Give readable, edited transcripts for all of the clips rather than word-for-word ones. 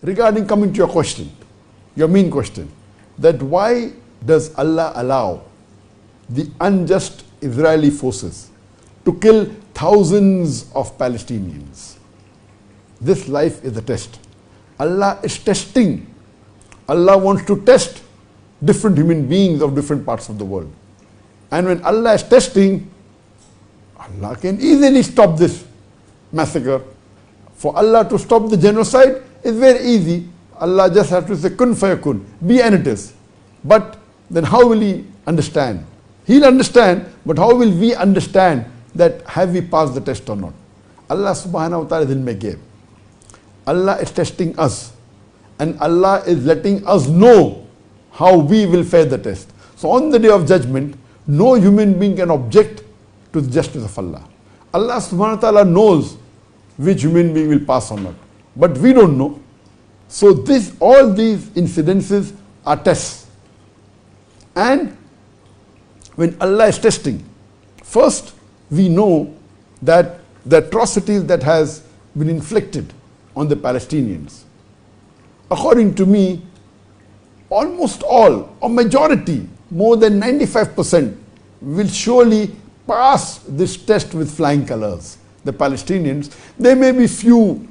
Regarding coming to your question, your main question, that why does Allah allow the unjust Israeli forces to kill thousands of Palestinians? This life is a test. Allah is testing. Allah wants to test different human beings of different parts of the world. And when Allah is testing, Allah can easily stop this massacre. For Allah to stop the genocide is very easy. Allah just has to say kun fayakun, be and it is. But then how will He understand? He'll understand, but how will we understand that have we passed the test or not? Allah subhanahu wa ta'ala is al-Magib. Allah is testing us, and Allah is letting us know how we will fare the test. So on the day of judgment, no human being can object to the justice of Allah. Allah subhanahu wa ta'ala knows which human being will pass or not, but we don't know. So all these incidences are tests. And when Allah is testing, first we know that the atrocities that has been inflicted on the Palestinians, according to me, almost all, or majority, more than 95%, will surely pass this test with flying colors. The Palestinians, there may be few,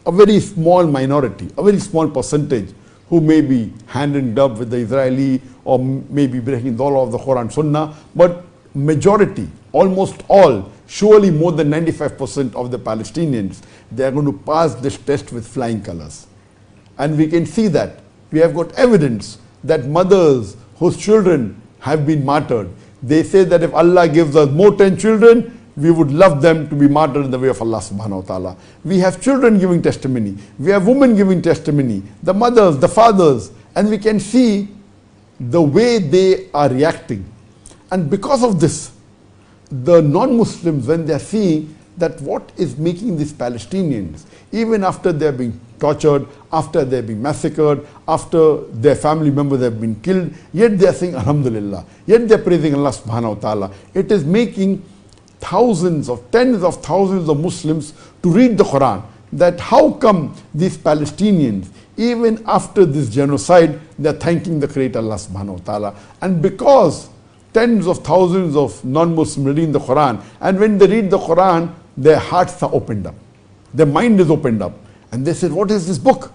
a very small minority, a very small percentage, who may be hand in glove with the Israeli or maybe breaking the law of the Quran Sunnah, but majority, almost all, surely more than 95% of the Palestinians, they are going to pass this test with flying colors. And we can see that. We have got evidence that mothers whose children have been martyred, they say that if Allah gives us more 10 children, we would love them to be martyred in the way of Allah subhanahu wa ta'ala. We have children giving testimony. We have women giving testimony. The mothers, the fathers, and we can see the way they are reacting. And because of this, the non-Muslims, when they are seeing that what is making these Palestinians, even after they are being tortured, after they are being massacred, after their family members have been killed, yet they are saying Alhamdulillah, yet they are praising Allah subhanahu wa ta'ala. It is making thousands of, tens of thousands of Muslims to read the Quran, that how come these Palestinians, even after this genocide, they are thanking the Creator Allah subhanahu wa ta'ala. And because tens of thousands of non-Muslims reading the Quran, and when they read the Quran, their hearts are opened up, their mind is opened up, and they said, what is this book?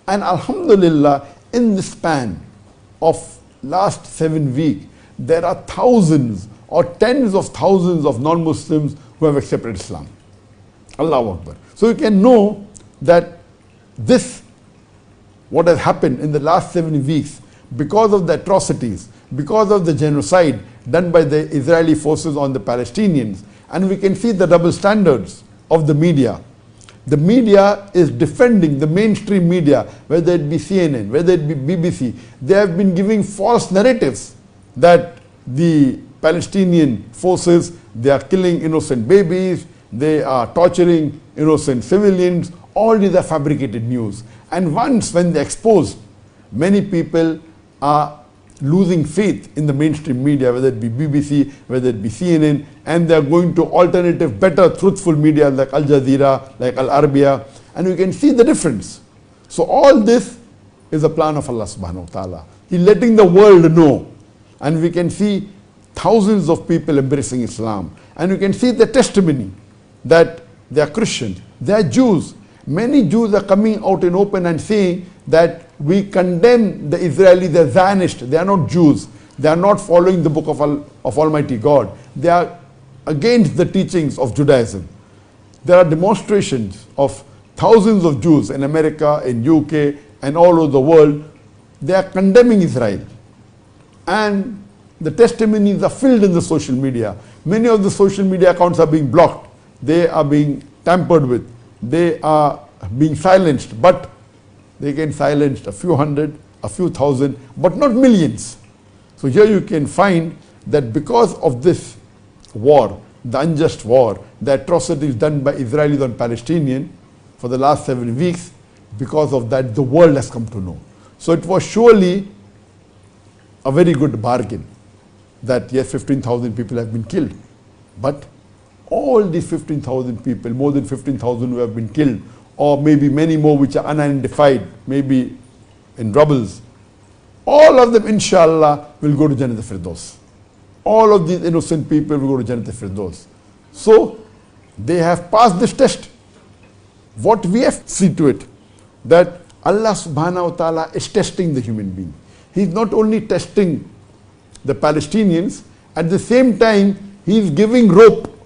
And Alhamdulillah, in the span of last 7 weeks, there are thousands or tens of thousands of non-Muslims who have accepted Islam. Allahu Akbar. So you can know that this, what has happened in the last 7 weeks, because of the atrocities, because of the genocide done by the Israeli forces on the Palestinians, and we can see the double standards of the media. The media is defending, the mainstream media, whether it be CNN, whether it be BBC, they have been giving false narratives that the Palestinian forces, they are killing innocent babies, they are torturing innocent civilians. All these are fabricated news. And once when they exposed, many people are losing faith in the mainstream media, whether it be BBC, whether it be CNN, and they are going to alternative, better, truthful media like Al Jazeera, like Al Arabiya, and you can see the difference. So all this is a plan of Allah subhanahu wa ta'ala. He's letting the world know, and we can see thousands of people embracing Islam, and you can see the testimony that they are Christians, they are Jews. Many Jews are coming out in open and saying that we condemn the Israelis, they are Zionists, they are not Jews, they are not following the book of Almighty God, they are against the teachings of Judaism. There are demonstrations of thousands of Jews in America, in UK, and all over the world. They are condemning Israel, and the testimonies are filled in the social media. Many of the social media accounts are being blocked, they are being tampered with, they are being silenced, but they can silence a few hundred, a few thousand, but not millions. So here you can find that because of this war, the unjust war, the atrocities done by Israelis on Palestinians for the last 7 weeks, because of that the world has come to know. So it was surely a very good bargain that yes, 15,000 people have been killed, but all these 15,000 people, more than 15,000 who have been killed, or maybe many more which are unidentified, maybe in rubbles, all of them, inshallah, will go to Jannat al-Firdaus. All of these innocent people will go to Jannat al-Firdaus. So, they have passed this test. What we have to see to it, that Allah subhanahu wa ta'ala is testing the human being. He is not only testing the Palestinians, at the same time, He is giving rope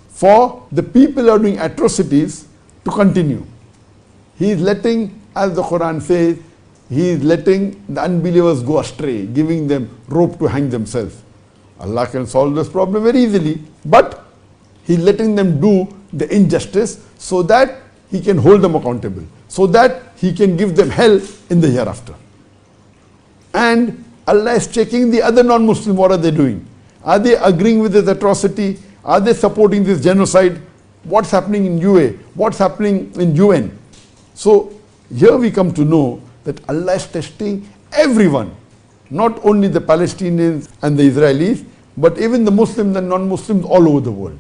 for the people who are doing atrocities to continue. He is letting, as the Quran says, He is letting the unbelievers go astray, giving them rope to hang themselves. Allah can solve this problem very easily, but He is letting them do the injustice so that He can hold them accountable, so that He can give them hell in the hereafter. And Allah is checking the other non-Muslims, what are they doing? Are they agreeing with this atrocity? Are they supporting this genocide? What's happening in UA? What's happening in UN? So here we come to know that Allah is testing everyone, not only the Palestinians and the Israelis, but even the Muslims and non-Muslims all over the world.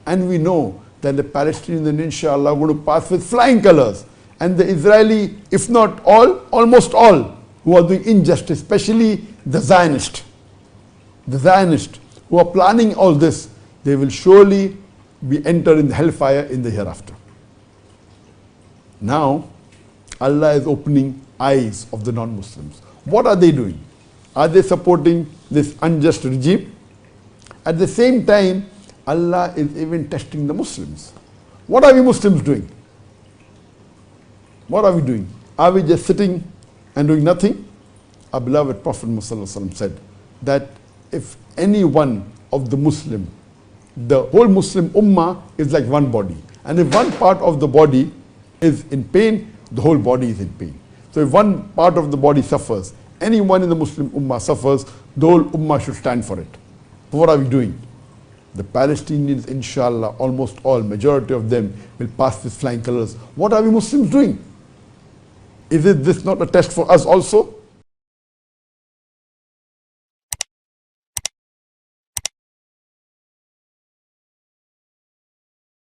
And we know that the Palestinians, inshallah, are going to pass with flying colors. And the Israeli, if not all, almost all, who are doing injustice, especially the Zionists who are planning all this, they will surely be entered in the hellfire in the hereafter. Now, Allah is opening eyes of the non-Muslims. What are they doing? Are they supporting this unjust regime? At the same time, Allah is even testing the Muslims. What are we Muslims doing? What are we doing? Are we just sitting and doing nothing? Our beloved Prophet Muhammad said that if any one of the Muslim, the whole Muslim Ummah is like one body. And if one part of the body is in pain, the whole body is in pain. So if one part of the body suffers, anyone in the Muslim Ummah suffers, the whole Ummah should stand for it. So what are we doing? The Palestinians, inshallah, almost all, majority of them will pass with flying colors. What are we Muslims doing? Is this not a test for us also?